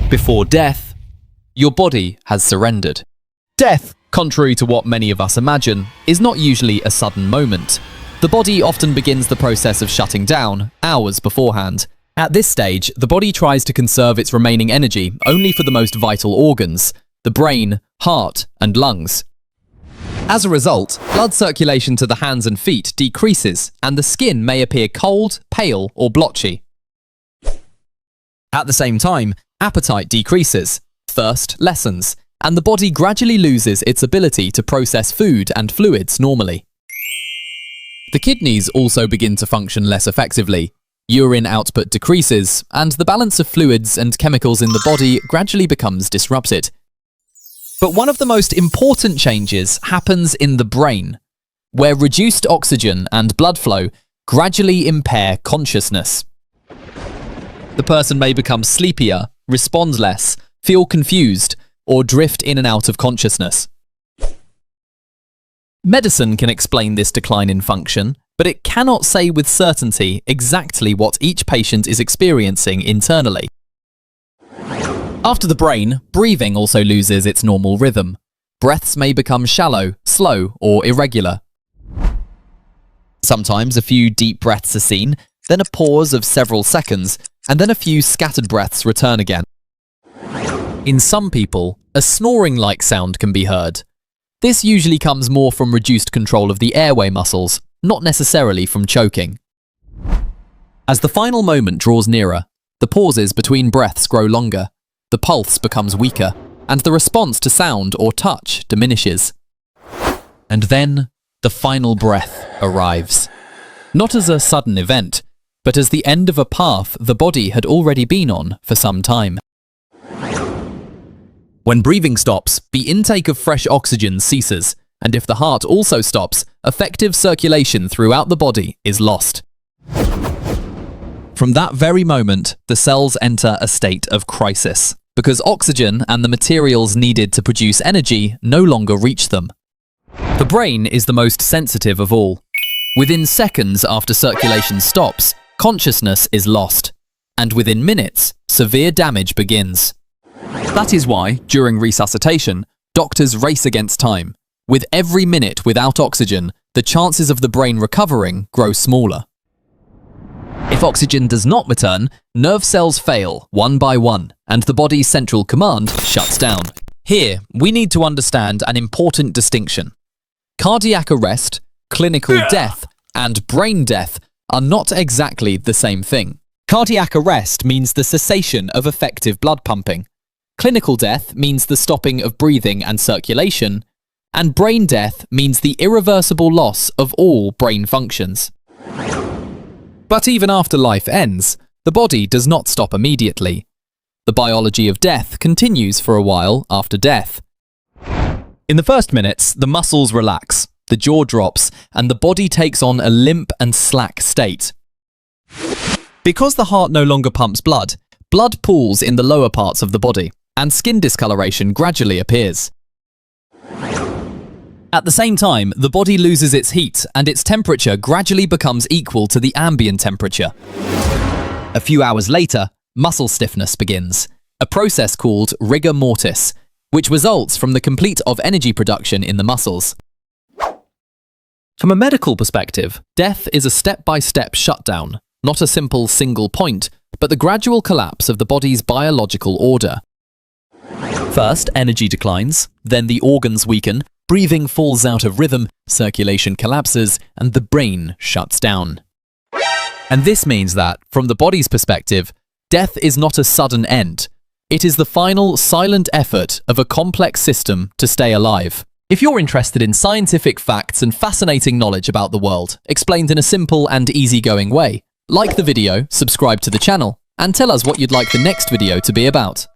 Before death, your body has surrendered. Death, contrary to what many of us imagine, is not usually a sudden moment. The body often begins the process of shutting down hours beforehand. At this stage, the body tries to conserve its remaining energy only for the most vital organs, the brain, heart, and lungs. As a result, blood circulation to the hands and feet decreases, and the skin may appear cold, pale, or blotchy. At the same time, appetite decreases, thirst lessens, and the body gradually loses its ability to process food and fluids normally. The kidneys also begin to function less effectively. Urine output decreases, and the balance of fluids and chemicals in the body gradually becomes disrupted. But one of the most important changes happens in the brain, where reduced oxygen and blood flow gradually impair consciousness. The person may become sleepier, respond less, feel confused, or drift in and out of consciousness. Medicine can explain this decline in function, but it cannot say with certainty exactly what each patient is experiencing internally. After the brain, breathing also loses its normal rhythm. Breaths may become shallow, slow, or irregular. Sometimes a few deep breaths are seen, then a pause of several seconds, and then a few scattered breaths return again. In some people, a snoring-like sound can be heard. This usually comes more from reduced control of the airway muscles, not necessarily from choking. As the final moment draws nearer, the pauses between breaths grow longer, the pulse becomes weaker, and the response to sound or touch diminishes. And then, the final breath arrives. Not as a sudden event, but as the end of a path the body had already been on for some time. When breathing stops, the intake of fresh oxygen ceases, and if the heart also stops, effective circulation throughout the body is lost. From that very moment, the cells enter a state of crisis, because oxygen and the materials needed to produce energy no longer reach them. The brain is the most sensitive of all. Within seconds after circulation stops, consciousness is lost, and within minutes, severe damage begins. That is why, during resuscitation, doctors race against time. With every minute without oxygen, the chances of the brain recovering grow smaller. If oxygen does not return, nerve cells fail one by one, and the body's central command shuts down. Here, we need to understand an important distinction. Cardiac arrest, clinical death, and brain death are not exactly the same thing. Cardiac arrest means the cessation of effective blood pumping. Clinical death means the stopping of breathing and circulation, and brain death means the irreversible loss of all brain functions. But even after life ends, the body does not stop immediately. The biology of death continues for a while after death. In the first minutes, the muscles relax, the jaw drops, and the body takes on a limp and slack state. Because the heart no longer pumps blood, blood pools in the lower parts of the body, and skin discoloration gradually appears. At the same time, the body loses its heat and its temperature gradually becomes equal to the ambient temperature. A few hours later, muscle stiffness begins, a process called rigor mortis, which results from the complete of energy production in the muscles. From a medical perspective, death is a step-by-step shutdown, not a simple single point, but the gradual collapse of the body's biological order. First, energy declines, then the organs weaken, breathing falls out of rhythm, circulation collapses, and the brain shuts down. And this means that, from the body's perspective, death is not a sudden end. It is the final, silent effort of a complex system to stay alive. If you're interested in scientific facts and fascinating knowledge about the world, explained in a simple and easygoing way, like the video, subscribe to the channel, and tell us what you'd like the next video to be about.